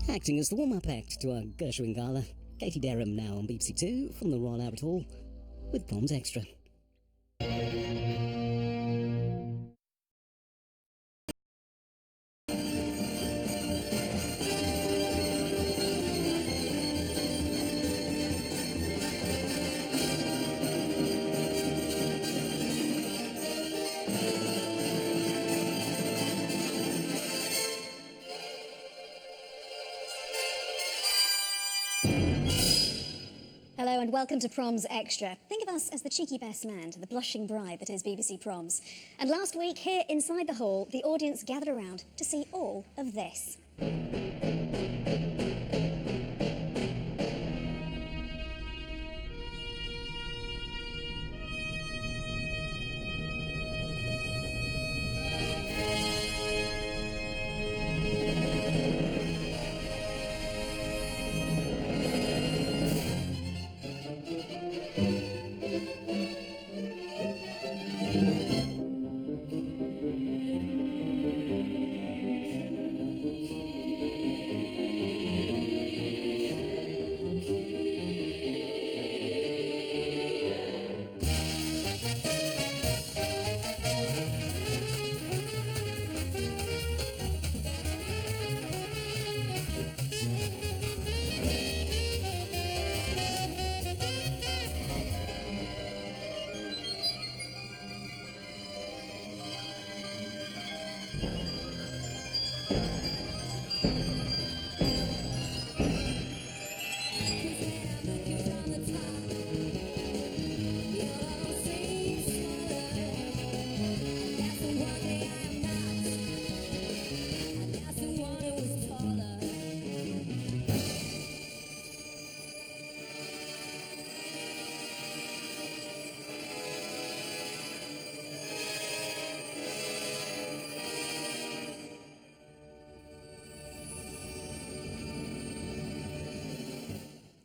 Acting as the warm-up act to our Gershwin Gala, Katie Derham now on BBC Two from the Royal Albert Hall with Proms Extra. Hello and welcome to Proms Extra. Think of us as the cheeky best man to the blushing bride that is BBC Proms. And last week, here inside the hall, the audience gathered around to see all of this.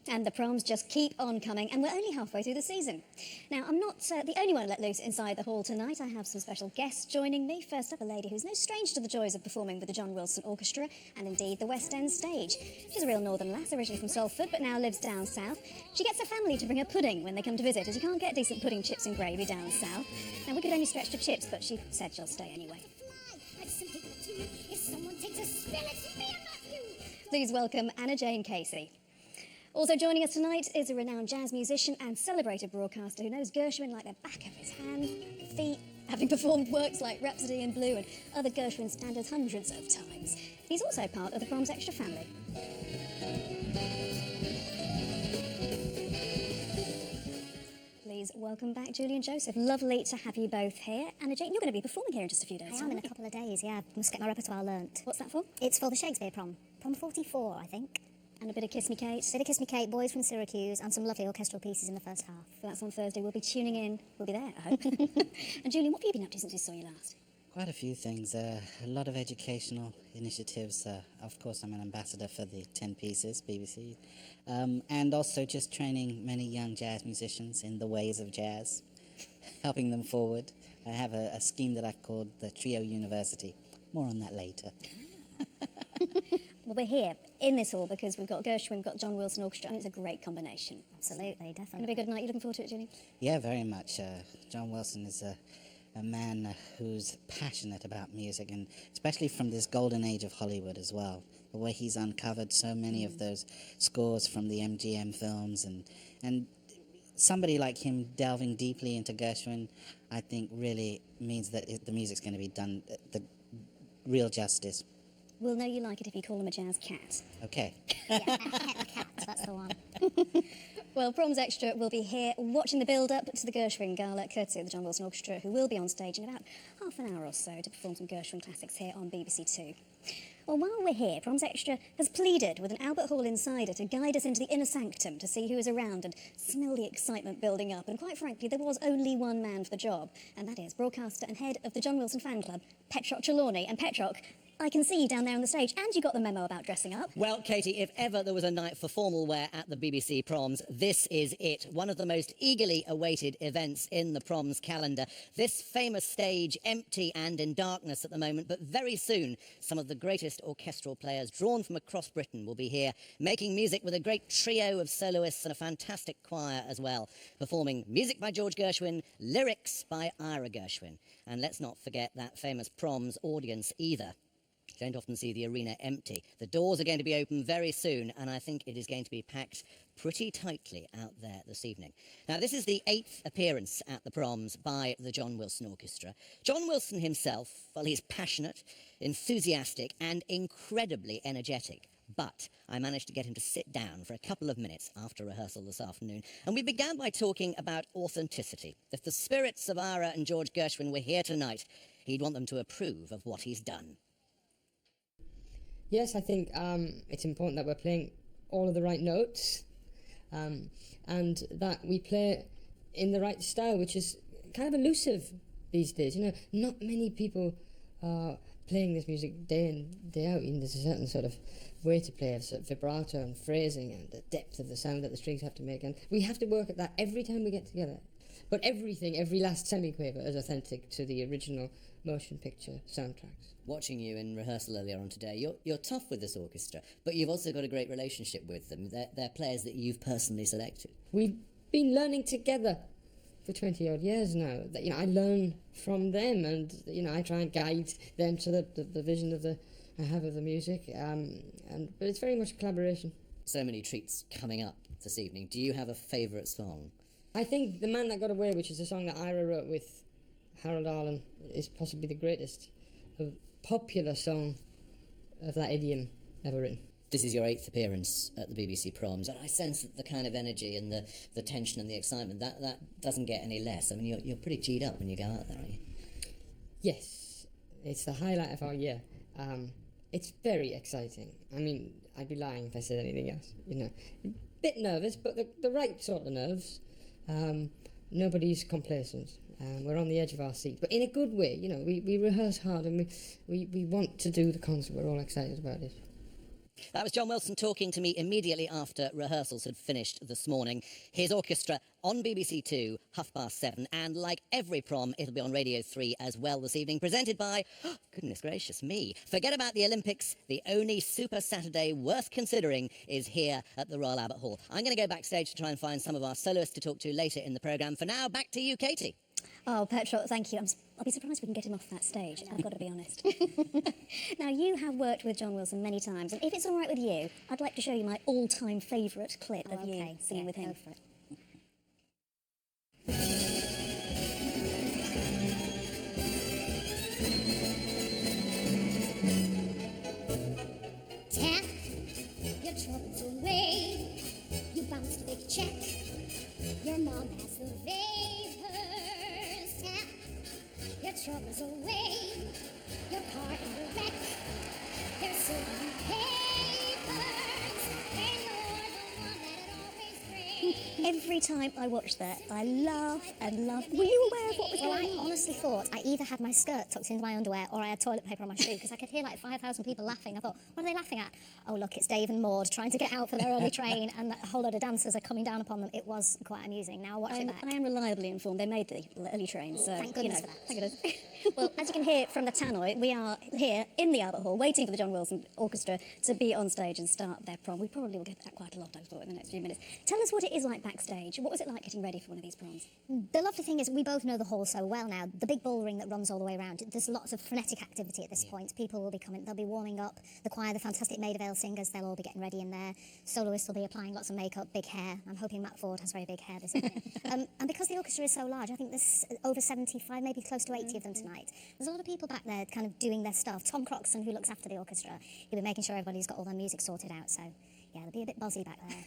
And the proms just keep on coming, and we're only halfway through the season. Now, I'm not the only one let loose inside the hall tonight. I have some special guests joining me. First up, a lady who's no stranger to the joys of performing with the John Wilson Orchestra and indeed the West End stage. She's a real northern lass, originally from Salford, but now lives down south. She gets her family to bring her pudding when they come to visit, as you can't get decent pudding, chips and gravy down south. Now, we could only stretch to chips, but she said she'll stay anyway. I've simply got to. If someone takes a spill, it's me and Matthew. Please welcome Anna Jane Casey. Also joining us tonight is a renowned jazz musician and celebrated broadcaster who knows Gershwin like the back of his hand, feet, having performed works like Rhapsody in Blue and other Gershwin standards hundreds of times. He's also part of the Proms Extra family. Please welcome back Julie and Joseph. Lovely to have you both here. Anna Jane, you're going to be performing here in just a few days. I am in a couple of days, yeah. Must get my repertoire learnt. What's that for? It's for the Shakespeare prom. Prom 44, I think. And a bit of Kiss Me Kate. Bit of Kiss Me Kate, Boys from Syracuse, and some lovely orchestral pieces in the first half. So that's on Thursday. We'll be tuning in. We'll be there, I hope. And Julian, what have you been up to since we saw you last? Quite a few things. A lot of educational initiatives. Of course, I'm an ambassador for the 10 Pieces, BBC. And also just training many young jazz musicians in the ways of jazz, helping them forward. I have a scheme that I called the Trio University. More on that later. Well, we're here in this hall because we've got Gershwin, we've got John Wilson Orchestra, and it's a great combination. Absolutely, definitely. Going to be a good night. You looking forward to it, Julie? Yeah, very much. John Wilson is a man who's passionate about music, and especially from this golden age of Hollywood as well. The way he's uncovered so many of those scores from the MGM films, and somebody like him delving deeply into Gershwin, I think really means that the music's going to be done the real justice. We'll know you like it if you call him a jazz cat. Okay. Yeah, a cat, that's the one. Well, Proms Extra will be here watching the build-up to the Gershwin Gala, courtesy of the John Wilson Orchestra, who will be on stage in about half an hour or so to perform some Gershwin classics here on BBC Two. Well, while we're here, Proms Extra has pleaded with an Albert Hall insider to guide us into the inner sanctum to see who is around and smell the excitement building up. And quite frankly, there was only one man for the job, and that is broadcaster and head of the John Wilson fan club, Petrock Trelawney. And Petrock, I can see you down there on the stage, and you got the memo about dressing up. Well, Katie, if ever there was a night for formal wear at the BBC Proms, this is it. One of the most eagerly awaited events in the Proms calendar. This famous stage, empty and in darkness at the moment, but very soon some of the greatest orchestral players drawn from across Britain will be here, making music with a great trio of soloists and a fantastic choir as well, performing music by George Gershwin, lyrics by Ira Gershwin. And let's not forget that famous Proms audience either. You don't often see the arena empty. The doors are going to be open very soon, and I think it is going to be packed pretty tightly out there this evening. Now, this is the 8th appearance at the Proms by the John Wilson Orchestra. John Wilson himself, well, he's passionate, enthusiastic, and incredibly energetic. But I managed to get him to sit down for a couple of minutes after rehearsal this afternoon, and we began by talking about authenticity. If the spirits of Ira and George Gershwin were here tonight, he'd want them to approve of what he's done. Yes, I think it's important that we're playing all of the right notes and that we play in the right style, which is kind of elusive these days. You know, not many people are playing this music day in, day out. There's a certain sort of way to play, a sort of vibrato and phrasing and the depth of the sound that the strings have to make. And we have to work at that every time we get together. But everything, every last semiquaver is authentic to the original motion picture soundtracks. Watching you in rehearsal earlier on today, you're tough with this orchestra, but you've also got a great relationship with them. They're players that you've personally selected. We've been learning together for 20-odd years now. That, I learn from them, and I try and guide them to the vision I have of the music. But it's very much a collaboration. So many treats coming up this evening. Do you have a favourite song? I think The Man That Got Away, which is a song that Ira wrote with Harold Arlen, is possibly the greatest popular song of that idiom ever written. This is your 8th appearance at the BBC Proms, and I sense that the kind of energy and the tension and the excitement, that doesn't get any less. I mean, you're pretty G'd up when you go out there, aren't you? Yes, it's the highlight of our year. It's very exciting. I mean, I'd be lying if I said anything else. A bit nervous, but the right sort of nerves. Nobody's complacent. We're on the edge of our seat, but in a good way. We rehearse hard, and we want to do the concert. We're all excited about it. That was John Wilson talking to me immediately after rehearsals had finished this morning. His orchestra on BBC 2, 7:30, and like every prom, it'll be on Radio 3 as well this evening, presented by, oh, goodness gracious me, forget about the Olympics, the only Super Saturday worth considering is here at the Royal Albert Hall. I'm going to go backstage to try and find some of our soloists to talk to later in the programme. For now, back to you, Katie. Oh, Petrol, thank you. I'll be surprised if we can get him off that stage, I've got to be honest. Now, you have worked with John Wilson many times, and if it's all right with you, I'd like to show you my all-time favourite clip of you singing with him. Go for it. Tap your troubles away. You bounced a big check. Your mom has the papers. Tap your troubles away. Your car had a wreck. There's so many papers, and you're the one that it always brings. Every time I watch that, I laugh and laugh. Were you aware of what was Well, going I on? honestly thought I either had my skirt tucked into my underwear or I had toilet paper on my shoe because I could hear like 5,000 people laughing. I thought, what are they laughing at? Oh, look, it's Dave and Maud trying to get out for their early train and a whole load of dancers are coming down upon them. It was quite amusing. Now watch it back. I am reliably informed they made the early train, so Thank goodness for that. Thank goodness. Well, as you can hear from the tannoy, we are here in the Albert Hall waiting for the John Wilson Orchestra to be on stage and start their prom. We probably will get that quite a lot, I thought, in the next few minutes. Tell us what it is like backstage. What was it like getting ready for one of these proms? The lovely thing is we both know the hall so well now. The big bull ring that runs all the way around. There's lots of frenetic activity at this point. People will be coming, they'll be warming up. The choir, the fantastic Maid of Ale singers, they'll all be getting ready in there. Soloists will be applying lots of makeup, big hair. I'm hoping Matt Ford has very big hair this evening. And because the orchestra is so large, I think there's over 75, maybe close to 80 of them tonight. There's a lot of people back there kind of doing their stuff. Tom Croxton, who looks after the orchestra, he'll be making sure everybody's got all their music sorted out. So, yeah, they'll be a bit buzzy back there.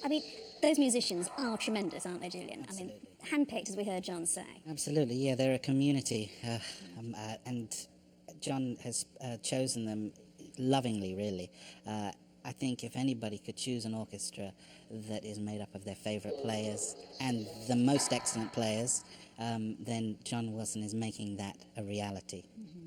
I mean, those musicians are tremendous, aren't they, Julian? Absolutely. I mean, handpicked, as we heard John say. Absolutely, yeah, they're a community, and John has chosen them lovingly, really. I think if anybody could choose an orchestra that is made up of their favourite players and the most excellent players, then John Wilson is making that a reality. Mm-hmm.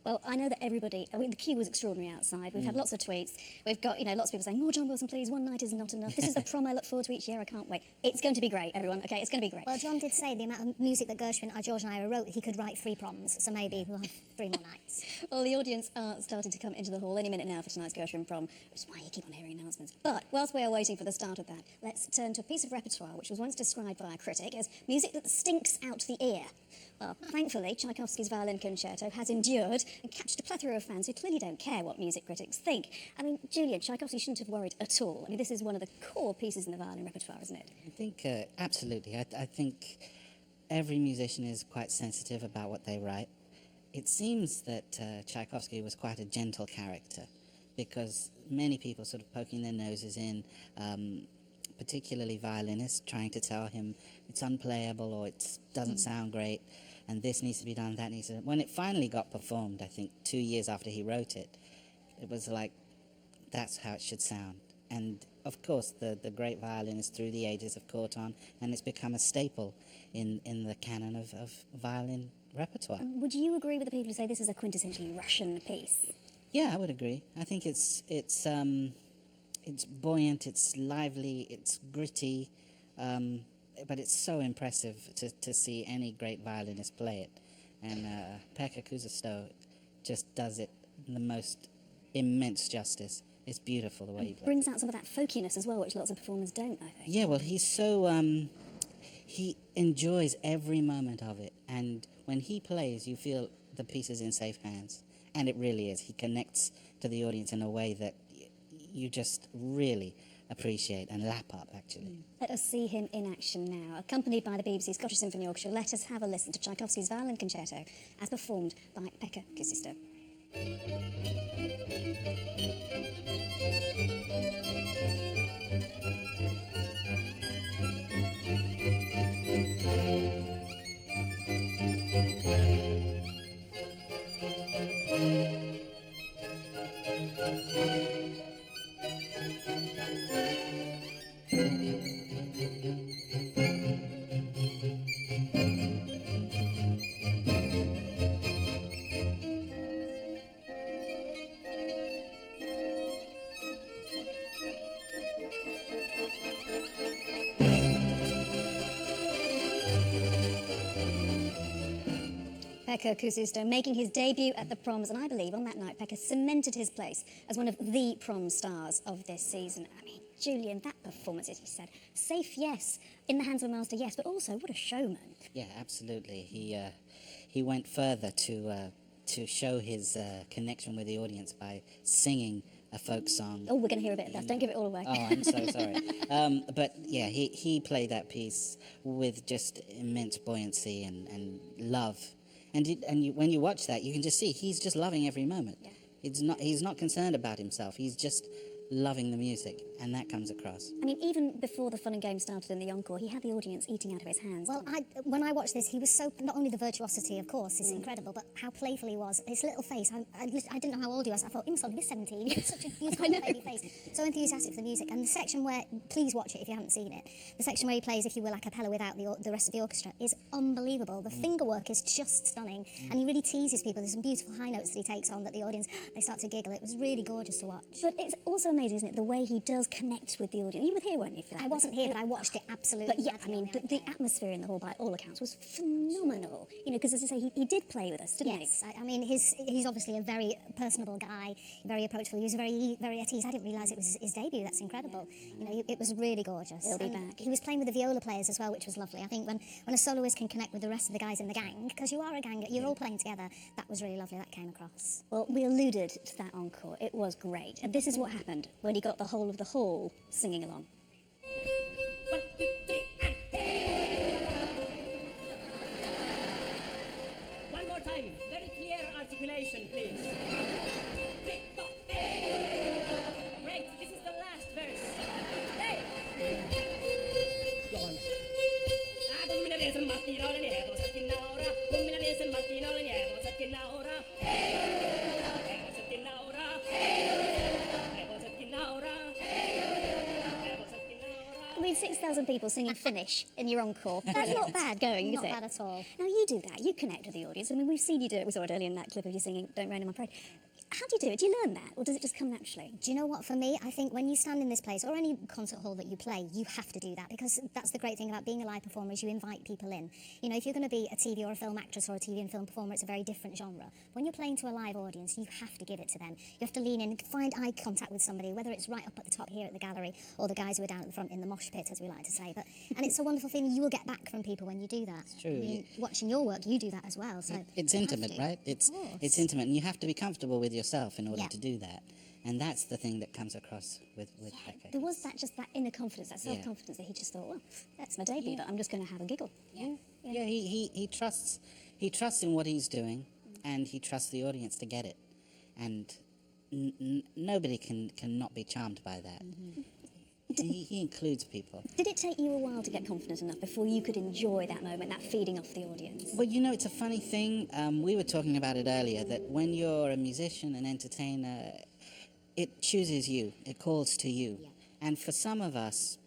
Well, I know that everybody, I mean, the queue was extraordinary outside. We've had lots of tweets. We've got, lots of people saying, more John Wilson, please. One night is not enough. This is the prom I look forward to each year. I can't wait. It's going to be great, everyone. Okay, it's going to be great. Well, John did say the amount of music that Gershwin, George and I wrote, he could write 3 proms, so maybe we'll have 3 more nights. Well, the audience are starting to come into the hall any minute now for tonight's Gershwin prom, which is why you keep on hearing announcements. But whilst we are waiting for the start of that, let's turn to a piece of repertoire which was once described by a critic as music that stinks out the ear. Well, thankfully, Tchaikovsky's Violin Concerto has endured and captured a plethora of fans who clearly don't care what music critics think. I mean, Julian, Tchaikovsky shouldn't have worried at all. I mean, this is one of the core pieces in the violin repertoire, isn't it? I think, absolutely. I think every musician is quite sensitive about what they write. It seems that Tchaikovsky was quite a gentle character, because many people sort of poking their noses in, particularly violinists, trying to tell him it's unplayable or it doesn't sound great, and this needs to be done, that needs to... When it finally got performed, I think 2 years after he wrote it, it was like, that's how it should sound. And of course, the great violinist through the ages have caught on, and it's become a staple in the canon of violin repertoire. Would you agree with the people who say this is a quintessentially Russian piece? Yeah, I would agree. I think it's buoyant, it's lively, it's gritty, but it's so impressive to see any great violinist play it. And Pekka Kuusisto just does it the most immense justice. It's beautiful the way he plays. Brings out some of that folkiness as well, which lots of performers don't, I think. Yeah, well, he's so... he enjoys every moment of it, and when he plays, you feel the piece is in safe hands. And it really is. He connects to the audience in a way that you just really appreciate and lap up, actually. Let us see him in action now. Accompanied by the BBC Scottish Symphony Orchestra, let us have a listen to Tchaikovsky's Violin Concerto as performed by Pekka Kuusisto. Pekka Kuusisto making his debut at the Proms, and I believe on that night Pekka cemented his place as one of the prom stars of this season. I mean, Julian, that performance, as you said, safe, yes, in the hands of a master, yes, but also what a showman. Yeah, absolutely. He went further to show his connection with the audience by singing a folk song. Oh, we're going to hear a bit of that. Don't give it all away. Oh, I'm so sorry. But yeah, he played that piece with just immense buoyancy and love. And when you watch that, you can just see he's just loving every moment. Yeah. He's not concerned about himself. He's just loving the music, and that comes across. I mean, even before the fun and games started in the encore, he had the audience eating out of his hands. Well, when I watched this, he was so... Not only the virtuosity, of course, is incredible, but how playful he was. His little face, I didn't know how old he was. I thought, he must only be 17. He had such a beautiful baby face. So enthusiastic for the music. And the section where... Please watch it if you haven't seen it. The section where he plays, if you will, a cappella without the rest of the orchestra is unbelievable. The finger work is just stunning. And he really teases people. There's some beautiful high notes that he takes on that the audience, they start to giggle. It was really gorgeous to watch. But it's also amazing, isn't it, the way he does connect with the audience. You were here, weren't you, for that? I wasn't here, but I watched it absolutely. But yeah, I mean, the atmosphere in the hall, by all accounts, was phenomenal. You know, because as I say, he did play with us, didn't he? Yes, I mean, he's obviously a very personable guy, very approachable. He was very at ease. I didn't realise it was his debut. That's incredible. You know, it was really gorgeous. He'll be And back. He was playing with the viola players as well, which was lovely. I think when a soloist can connect with the rest of the guys in the gang, because you are a gang, you're all playing together, that was really lovely. That came across. Well, we alluded to that encore. It was great. And this is what happened when he got the whole of the hall singing along. 1, 2, 3, and hey! One more time, very clear articulation, please. 3, 4, hey! Great, this is the last verse. Hey! Go on. Domina des il mattino alle lieto, settina ora. Domina des il mattino alle lieto, settina ora. Settina ora. Settina ora. I mean, 6 6,000 people singing Finnish in your encore. That's not bad going, is Not it? bad at all. Now, you do that. You connect with the audience. I mean, we've seen you do it. We saw it earlier in that clip of you singing Don't Rain on My Parade. How do you do it? Do you learn that, or does it just come naturally? Do you know what, for me, I think when you stand in this place, or any concert hall that you play, you have to do that, because that's the great thing about being a live performer, is you invite people in. You know, if you're going to be a TV or a film actress or a TV and film performer, it's a very different genre. When you're playing to a live audience, you have to give it to them. You have to lean in, find eye contact with somebody, whether it's right up at the top here at the gallery, or the guys who are down at the front in the mosh pit, as we like to say. And it's a wonderful feeling. You will get back from people when you do that. It's true. I mean, watching your work, you do that as well. So It's you have intimate, to. right? It's intimate, and you have to be comfortable with yourself in order to do that. And that's the thing that comes across with Becca. There was that inner confidence, that self-confidence that he just thought, well, that's my debut, but I'm just going to have a giggle. Yeah, he trusts in what he's doing, and he trusts the audience to get it. And nobody can not be charmed by that. He includes people. Did it take you a while to get confident enough before you could enjoy that moment, that feeding off the audience? Well, you know, it's a funny thing. We were talking about it earlier, that when you're a musician, an entertainer, it chooses you. It calls to you. Yeah. And for some of us,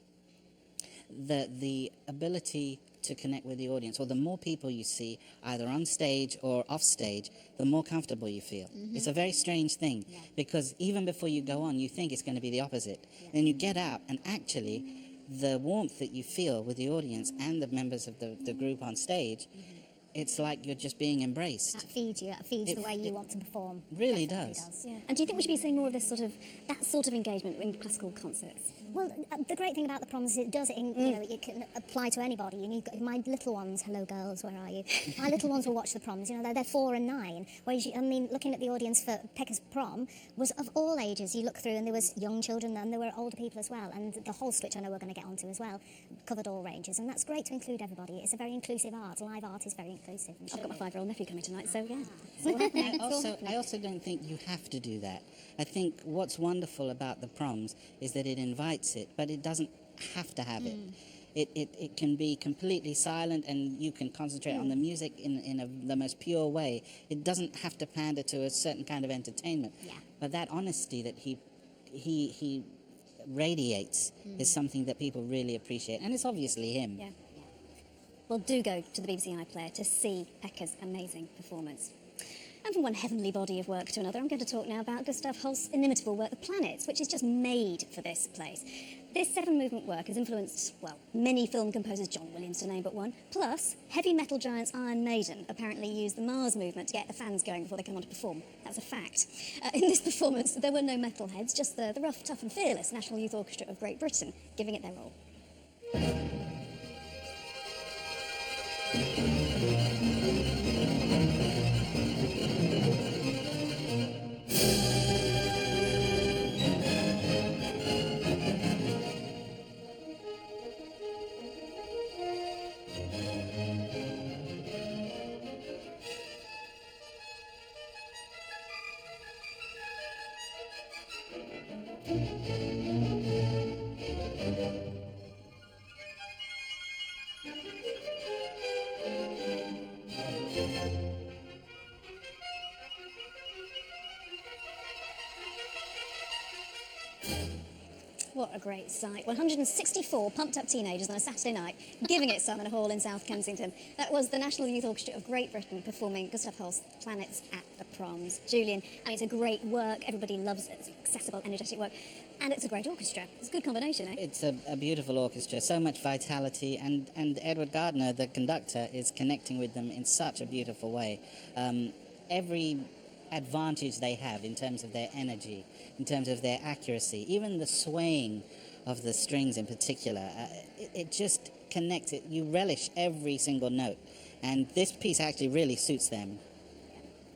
the ability to connect with the audience, or the more people you see, either on stage or off stage, the more comfortable you feel. It's a very strange thing, because even before you go on, you think it's going to be the opposite. Then you get out, and actually, the warmth that you feel with the audience and the members of the group on stage, it's like you're just being embraced. That feeds you. That feeds the way you want to perform. Really Definitely does. Yeah. And do you think we should be seeing more of this that sort of engagement in classical concerts? Well, the great thing about the Proms is it does, you know, it can apply to anybody. You know, my little ones, hello girls, where are you? My little ones will watch the Proms, you know, they're 4 and 9. Whereas, I mean, looking at the audience for Pekka's prom was of all ages. You look through and there was young children and there were older people as well. And the whole switch, I know we're going to get onto as well, covered all ranges. And that's great to include everybody. It's a very inclusive art. Live art is very inclusive. I've got my 5-year-old nephew coming tonight, so yeah. I also don't think you have to do that. I think what's wonderful about the Proms is that it invites it, but it doesn't have to have it. It can be completely silent, and you can concentrate on the music in the most pure way. It doesn't have to pander to a certain kind of entertainment. Yeah. But that honesty that he radiates is something that people really appreciate, and it's obviously him. Yeah. Well, do go to the BBC iPlayer to see Pekka's amazing performance. And from one heavenly body of work to another, I'm going to talk now about Gustav Holst's inimitable work, The Planets, which is just made for this place. This 7-movement work has influenced, well, many film composers, John Williams to name but one, plus heavy metal giants Iron Maiden apparently used the Mars movement to get the fans going before they come on to perform. That's a fact. In this performance, there were no metalheads, just the rough, tough and fearless National Youth Orchestra of Great Britain giving it their all. What a great sight. 164 pumped-up teenagers on a Saturday night giving it some in a hall in South Kensington. That was the National Youth Orchestra of Great Britain performing Gustav Holst's Planets at the Proms. Julian, I mean, it's a great work. Everybody loves it. It's accessible, energetic work. And it's a great orchestra. It's a good combination, eh? It's a beautiful orchestra, so much vitality, and Edward Gardner, the conductor, is connecting with them in such a beautiful way. Every advantage they have in terms of their energy, in terms of their accuracy, even the swaying of the strings in particular, it just connects it. You relish every single note, and this piece actually really suits them.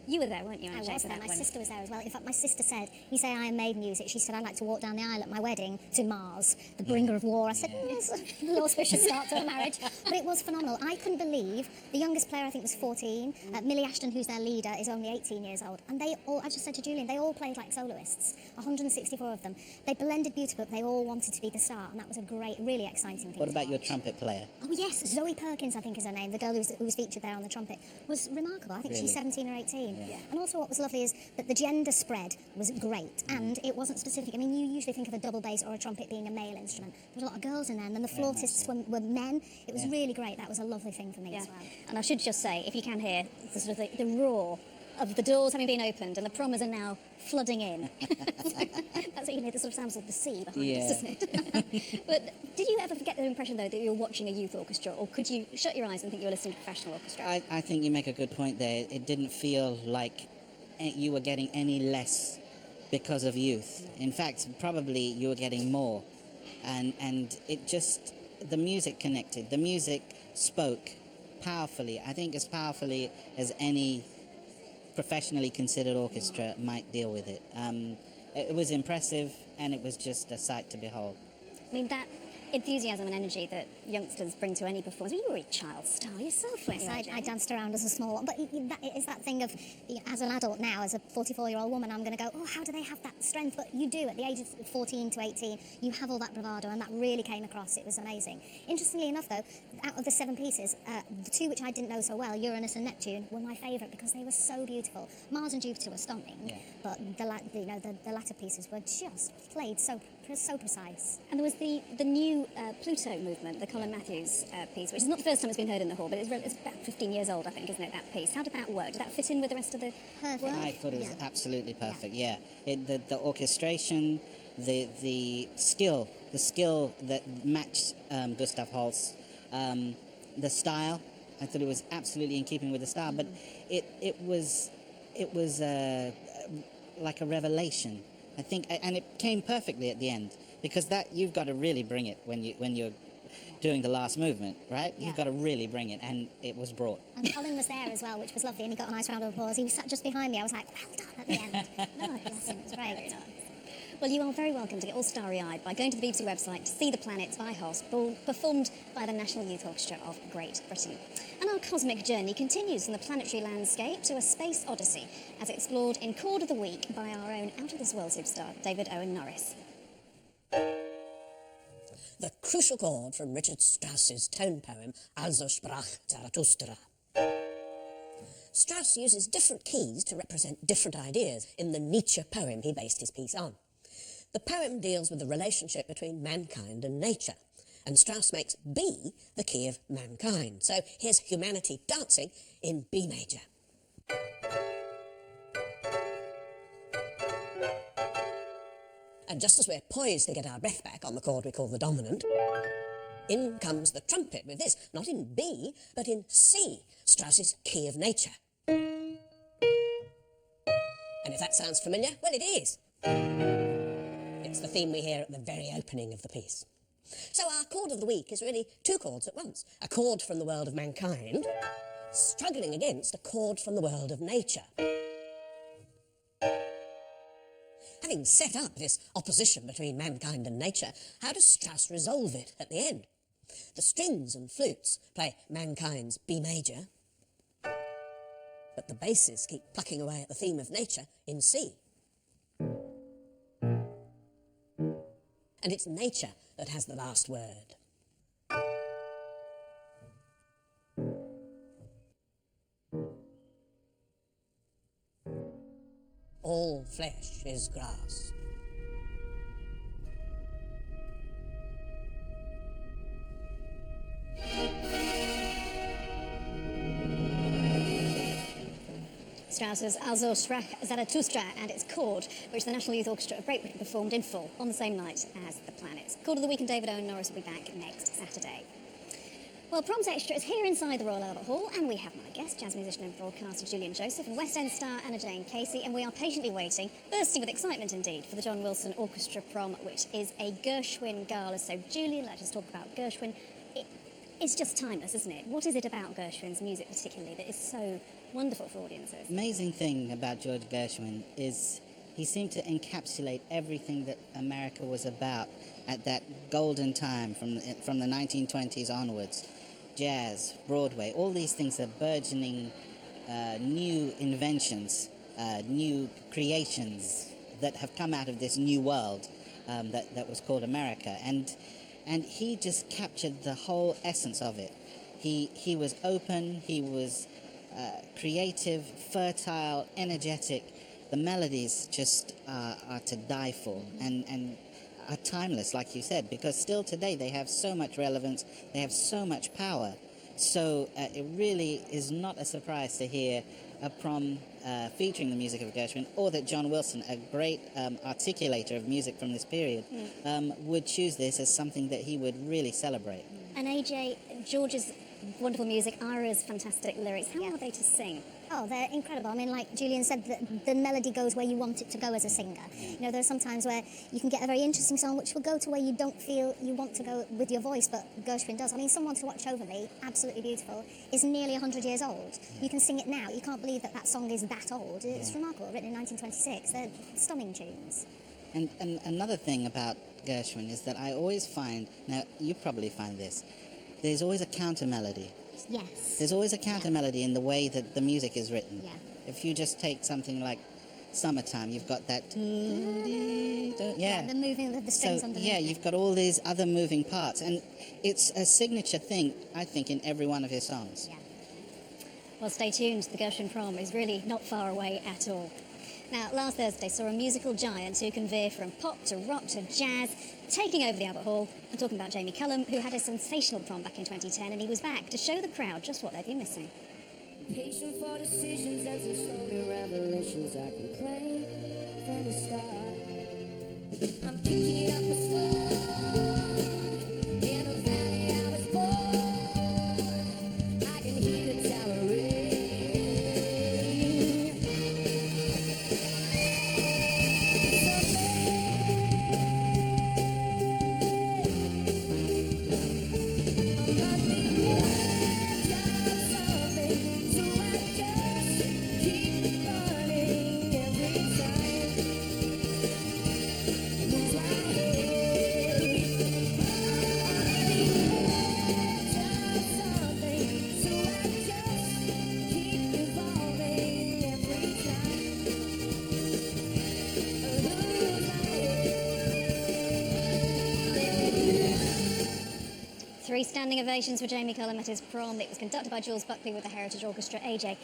You were there, weren't you? I Jay, was for there. that My one? sister was there as well. In fact, my sister said, you say Iron Maiden music. She said, I'd like to walk down the aisle at my wedding to Mars, the bringer of war. I said, yes, a little auspicious start to a marriage. But it was phenomenal. I couldn't believe the youngest player, I think, was 14. Millie Ashton, who's their leader, is only 18 years old. And they all, I just said to Julian, they all played like soloists, 164 of them. They blended beautifully, but they all wanted to be the star. And that was a great, really exciting thing. What to about your watch. trumpet player? Oh, yes, Zoe Perkins, I think is her name, the girl who was featured there on the trumpet, was remarkable. I think she's Really? 17 or 18. And also what was lovely is that the gender spread was great, and it wasn't specific. I mean, you usually think of a double bass or a trumpet being a male instrument. There were a lot of girls in there, and then the flautists were men. It was really great. That was a lovely thing for me as well. And I should just say, if you can hear the sort of the roar of the doors having been opened and the Prommers are now flooding in. That's what you hear, the sort of sounds of the sea behind us, doesn't it? But did you ever get the impression, though, that you were watching a youth orchestra, or could you shut your eyes and think you were listening to a professional orchestra? I think you make a good point there. It didn't feel like you were getting any less because of youth. In fact, probably you were getting more. And it just, the music connected. The music spoke powerfully. I think as powerfully as any professionally considered orchestra might deal with it. It was impressive, and it was just a sight to behold. I mean, that enthusiasm and energy that youngsters bring to any performance. You were a child star yourself, weren't you? I danced around as a small one, but it's that thing of, as an adult now, as a 44-year-old woman, I'm going to go, oh, how do they have that strength? But you do, at the age of 14 to 18, you have all that bravado, and that really came across. It was amazing. Interestingly enough, though, out of the 7 pieces, the 2 which I didn't know so well, Uranus and Neptune, were my favourite because they were so beautiful. Mars and Jupiter were stunning, but the latter pieces were just played so precise. And there was the new Pluto movement, the Colin Matthews piece, which is not the first time it's been heard in the hall, but it's about 15 years old, I think, isn't it, that piece? How did that work? Did that fit in with the rest of the work? I thought it was absolutely perfect, the orchestration, the skill that matched Gustav Holst, the style, I thought it was absolutely in keeping with the style, but it was like a revelation, I think, and it came perfectly at the end, because that you've got to really bring it when you're doing the last movement, right? You've got to really bring it, and it was brought. And Colin was there as well, which was lovely, and he got a nice round of applause. He sat just behind me. I was like, well done at the end. No, bless him, it was great. Well, you are very welcome to get all starry-eyed by going to the BBC website to see The Planets by Holst, performed by the National Youth Orchestra of Great Britain. And our cosmic journey continues from the planetary landscape to a space odyssey, as explored in Chord of the Week by our own out-of-this-world superstar, David Owen Norris. The crucial chord from Richard Strauss's tone poem, Also sprach Zarathustra. Strauss uses different keys to represent different ideas in the Nietzsche poem he based his piece on. The poem deals with the relationship between mankind and nature, and Strauss makes B the key of mankind. So here's humanity dancing in B major. And just as we're poised to get our breath back on the chord we call the dominant, in comes the trumpet with this, not in B, but in C, Strauss's key of nature. And if that sounds familiar, well, it is. It's the theme we hear at the very opening of the piece. So our chord of the week is really 2 chords at once. A chord from the world of mankind, struggling against a chord from the world of nature. Having set up this opposition between mankind and nature, how does Strauss resolve it at the end? The strings and flutes play mankind's B major, but the basses keep plucking away at the theme of nature in C. And it's nature that has the last word. All flesh is grass. Strauss's Also sprach Zarathustra and its chord, which the National Youth Orchestra of Great Britain performed in full on the same night as The Planets. Chord of the Week, and David Owen Norris will be back next Saturday. Well, Proms Extra is here inside the Royal Albert Hall, and we have my guest, jazz musician and broadcaster Julian Joseph, and West End star Anna Jane Casey, and we are patiently waiting, bursting with excitement indeed, for the John Wilson Orchestra Prom, which is a Gershwin gala. So, Julian, let's just talk about Gershwin. It's just timeless, isn't it? What is it about Gershwin's music particularly that is so wonderful for audiences? Amazing thing about George Gershwin is he seemed to encapsulate everything that America was about at that golden time from the 1920s onwards. Jazz, Broadway, all these things are burgeoning new inventions, new creations that have come out of this new world that was called America. And he just captured the whole essence of it. He was open, he was creative, fertile, energetic. The melodies just are to die for, and are timeless, like you said, because still today they have so much relevance, they have so much power. So it really is not a surprise to hear a prom featuring the music of Gershwin, or that John Wilson, a great articulator of music from this period, would choose this as something that he would really celebrate. And AJ, George's wonderful music, Ira's fantastic lyrics, how are they to sing? Oh, they're incredible. I mean, like Julian said, the melody goes where you want it to go as a singer. You know, there are some times where you can get a very interesting song which will go to where you don't feel you want to go with your voice, but Gershwin does. I mean, Someone to Watch Over Me, absolutely beautiful, is nearly 100 years old. You can sing it now. You can't believe that song is that old. It's remarkable, written in 1926. They're stunning tunes. And another thing about Gershwin is that I always find, now you probably find this, there's always a counter melody. Yes. There's always a counter melody in the way that the music is written. Yeah. If you just take something like Summertime, you've got that. Yeah, the moving of the strings underneath. Yeah, you've got all these other moving parts, and it's a signature thing, I think, in every one of his songs. Yeah. Well, stay tuned. The Gershwin Prom is really not far away at all. Now, last Thursday saw a musical giant who can veer from pop to rock to jazz, taking over the Albert Hall. I'm talking about Jamie Cullum, who had a sensational prom back in 2010, and he was back to show the crowd just what they'd been missing. Patient for decisions and some slowly revelations I can play from the start. I'm picking up a star in a valley I was born. I can hear the tower ring. Three standing ovations for Jamie Cullum at his prom. It was conducted by Jules Buckley with the Heritage Orchestra. AJ,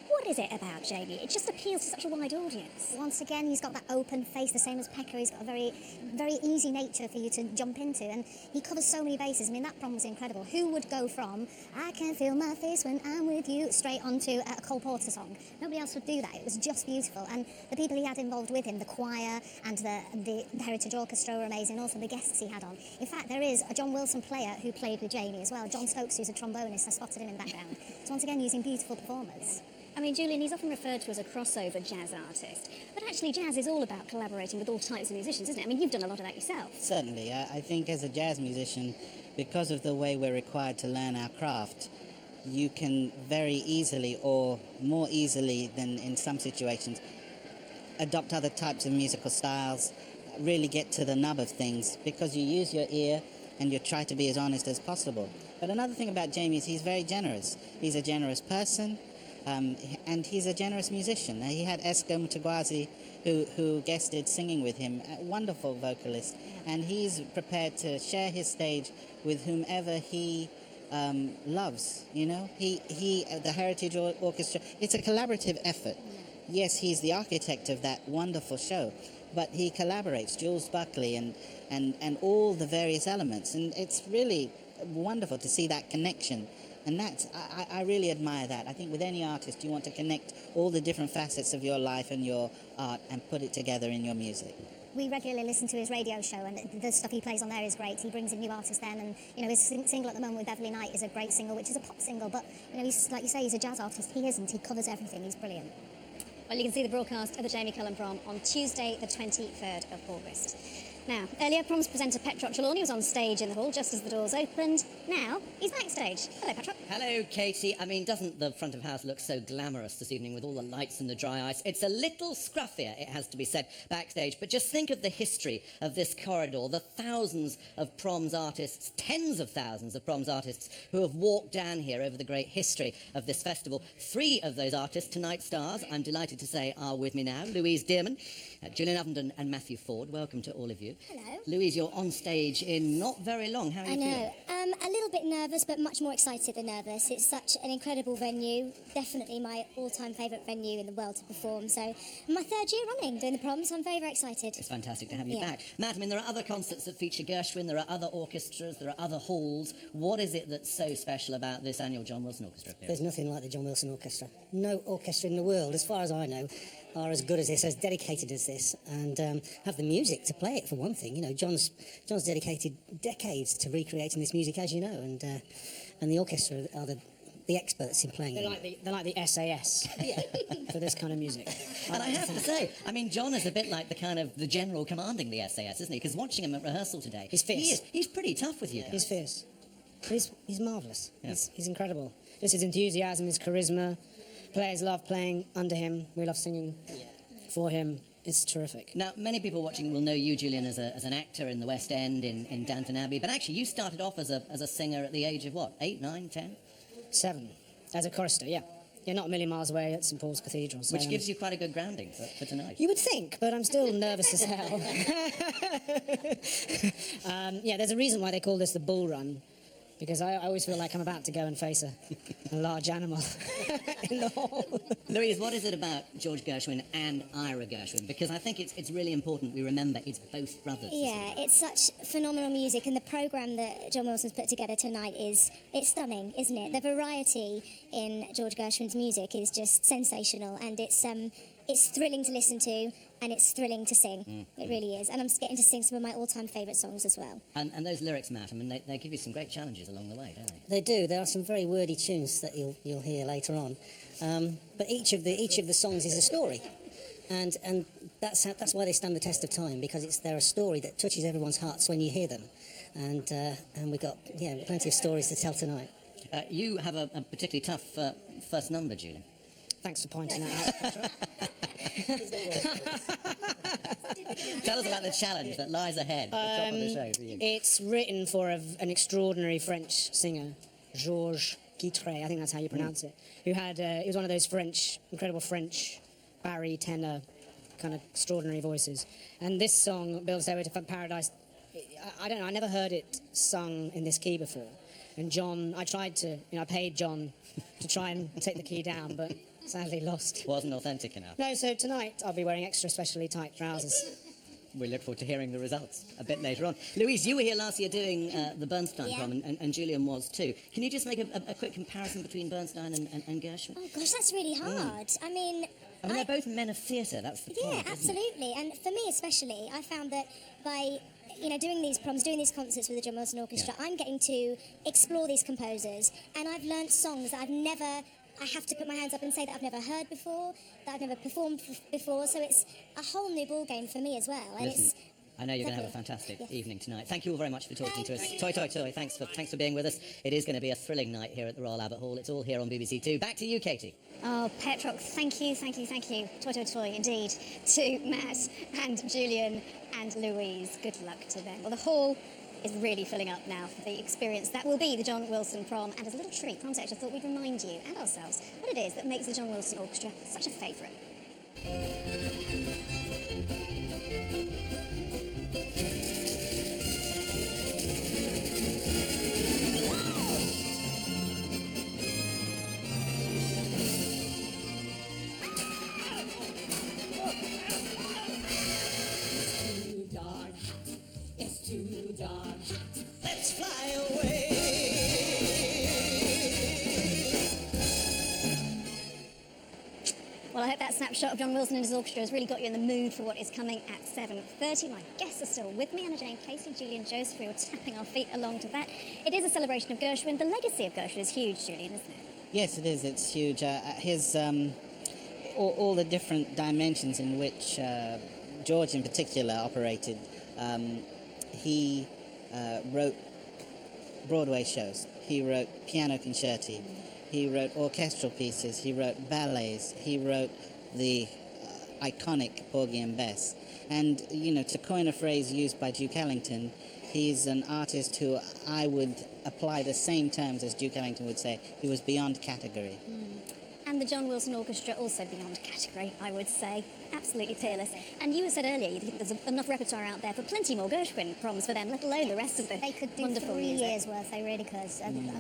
what is it about Jamie? It just appeals to such a wide audience. Once again, he's got that open face, the same as Pekka. He's got a very, very easy nature for you to jump into, and he covers so many bases. I mean, that prom was incredible. Who would go from "I can feel my face when I'm with you" straight onto a Cole Porter song? Nobody else would do that. It was just beautiful, and the people he had involved with him, the choir and the Heritage Orchestra, were amazing. Also, the guests he had on. In fact, there is a John Wilson player who played with Jamie as well. John Stokes, who's a trombonist. I spotted him in the background. So once again, using beautiful performers. I mean, Julian, he's often referred to as a crossover jazz artist, but actually jazz is all about collaborating with all types of musicians, isn't it? I mean, you've done a lot of that yourself. Certainly. I think as a jazz musician, because of the way we're required to learn our craft, you can very easily, or more easily than in some situations, adopt other types of musical styles, really get to the nub of things, because you use your ear and you try to be as honest as possible. But another thing about Jamie is he's very generous. He's a generous person, and he's a generous musician. He had Esko Mutagwazi, who guested singing with him, a wonderful vocalist, and he's prepared to share his stage with whomever he loves. You know, the Heritage Orchestra. It's a collaborative effort. Yes, he's the architect of that wonderful show, but he collaborates, Jules Buckley and all the various elements, and it's really wonderful to see that connection. And I really admire that. I think with any artist, you want to connect all the different facets of your life and your art and put it together in your music. We regularly listen to his radio show, and the stuff he plays on there is great. He brings in new artists then, and you know, his single at the moment with Beverly Knight is a great single, which is a pop single, but you know, he's, like you say, he's a jazz artist. He isn't. He covers everything. He's brilliant. Well, you can see the broadcast of the Jamie Cullum Prom on Tuesday, the 23rd of August. Now, earlier, Proms presenter Petrot Trelawney was on stage in the hall just as the doors opened. Now, he's backstage. Hello, Petrot. Hello, Katie. I mean, doesn't the front of house look so glamorous this evening with all the lights and the dry ice? It's a little scruffier, it has to be said, backstage. But just think of the history of this corridor, the thousands of Proms artists, tens of thousands of Proms artists who have walked down here over the great history of this festival. 3 of those artists, tonight's stars, I'm delighted to say, are with me now. Louise Dearman, Julian Ovenden and Matthew Ford. Welcome to all of you. you. Hello. Louise, you're on stage in not very long. How are you I feeling? know. A little bit nervous, but much more excited than nervous. It's such an incredible venue. Definitely my all-time favourite venue in the world to perform. So, my third year running doing the Proms. So I'm very, very excited. It's fantastic to have you Yeah. back. Matt, I mean, there are other concerts that feature Gershwin, there are other orchestras, there are other halls. What is it that's so special about this annual John Wilson Orchestra appearance? There's nothing like the John Wilson Orchestra. No orchestra in the world, as far as I know, are as good as this, as dedicated as this, and have the music to play it, for one thing. You know, John's dedicated decades to recreating this music, as you know, and the orchestra are the experts in playing it. They're like the SAS for this kind of music. And I have to say, I mean, John is a bit like the general commanding the SAS, isn't he? Because watching him at rehearsal today, He's fierce. He's pretty tough with you guys. He's fierce. But he's marvellous. Yeah. He's incredible. Just his enthusiasm, his charisma. Players love playing under him. We love singing for him. It's terrific. Now, many people watching will know you, Julian, as an actor in the West End, in Downton Abbey, but actually you started off as a singer at the age of, what, 8, 9, 10? 7. As a chorister, yeah. You're not a million miles away at St Paul's Cathedral. So, Which gives you quite a good grounding for tonight. You would think, but I'm still nervous as hell. Yeah, there's a reason why they call this the bull run, because I always feel like I'm about to go and face a large animal in the hall. Louise, what is it about George Gershwin and Ira Gershwin? Because I think it's really important we remember it's both brothers. Yeah, it's such phenomenal music, and the programme that John Wilson's put together tonight it's stunning, isn't it? The variety in George Gershwin's music is just sensational, and it's thrilling to listen to, and it's thrilling to sing. It really is, and I'm getting to sing some of my all-time favourite songs as well. And those lyrics, Matt, I mean, they give you some great challenges along the way, don't they? They do. There are some very wordy tunes that you'll hear later on, but each of the songs is a story, and that's why they stand the test of time, because they're a story that touches everyone's hearts when you hear them, and we've got plenty of stories to tell tonight. You have a particularly tough first number, Julian. Thanks for pointing that out. Tell us about the challenge that lies ahead at the top of the show for you. It's written for an extraordinary French singer, Georges Guitry, I think that's how you pronounce it, who he was one of those incredible French Barry tenor kind of extraordinary voices. And this song, Build a Stairway to Paradise, I don't know, I never heard it sung in this key before. And John, I paid John to try and take the key down, but sadly lost. Wasn't authentic enough. No, so tonight I'll be wearing extra specially tight trousers. We look forward to hearing the results a bit later on. Louise, you were here last year doing the Bernstein Yeah. prom, and Julian was too. Can you just make a quick comparison between Bernstein and Gershwin? Oh gosh, that's really hard. I mean, They're both men of theatre, that's the yeah, point. isn't it? absolutely. And for me especially, I found that by doing these proms, doing these concerts with the John Wilson Orchestra, I'm getting to explore these composers, and I've learnt songs that I have to put my hands up and say that I've never heard before, that I've never performed before. So it's a whole new ball game for me as well. And Listen, it's I know you're going to have a fantastic evening tonight. Thank you all very much for talking to us. Toy, toy, toy, thanks for being with us. It is going to be a thrilling night here at the Royal Albert Hall. It's all here on BBC Two. Back to you, Katie. Oh, Petrock, thank you. Toy, toy, toy, indeed, to Matt and Julian and Louise. Good luck to them. Well, the hall is really filling up now for the experience that will be the John Wilson prom. And as a little treat, Proms I thought we'd remind you and ourselves what it is that makes the John Wilson Orchestra such a favourite. Let's fly away. Well, I hope that snapshot of John Wilson and his orchestra has really got you in the mood for what is coming at 7:30. My guests are still with me, Anna Jane Casey, Julian Joseph. We were tapping our feet along to that. It is a celebration of Gershwin. The legacy of Gershwin is huge, Julian, isn't it? Yes, it is. It's huge. His all the different dimensions in which George, in particular, operated. He wrote Broadway shows. He wrote piano concerti. He wrote orchestral pieces. He wrote ballets. He wrote the iconic Porgy and Bess. And to coin a phrase used by Duke Ellington, he's an artist who I would apply the same terms as Duke Ellington would say. He was beyond category. And the John Wilson Orchestra also beyond category, I would say. Absolutely peerless. And you had said earlier you think there's enough repertoire out there for plenty more Gershwin proms for them, let alone the rest of the They could do wonderful 3 music. years worth, they really could.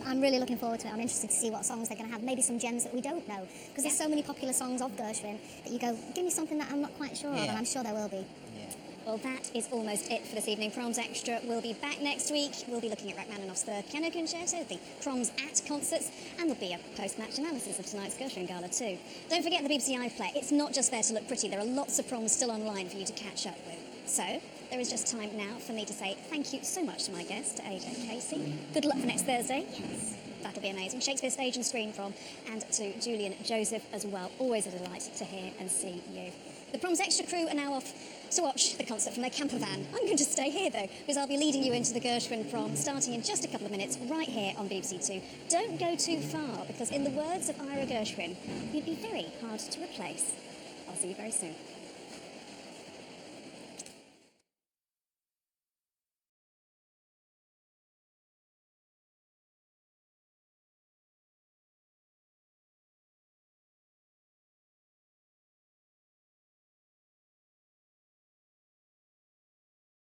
I'm really looking forward to it. I'm interested to see what songs they're going to have, maybe some gems that we don't know. Because there's so many popular songs of Gershwin that you go, give me something that I'm not quite sure of, and I'm sure there will be. Well, that is almost it for this evening. Proms Extra will be back next week. We'll be looking at Rachmaninoff's Third Piano Concerto, the Proms at concerts, and there'll be a post-match analysis of tonight's Gershwin Gala too. Don't forget the BBC iPlayer. It's not just there to look pretty. There are lots of proms still online for you to catch up with. So, there is just time now for me to say thank you so much to my guest, AJ Casey. Good luck for next Thursday. Yes. That'll be amazing. Shakespeare Stage and Screen Prom, and to Julian Joseph as well. Always a delight to hear and see you. The Proms Extra crew are now off to watch the concert from their camper van. I'm going to stay here though, because I'll be leading you into the Gershwin Prom starting in just a couple of minutes right here on BBC Two. Don't go too far, because in the words of Ira Gershwin, you'd be very hard to replace. I'll see you very soon.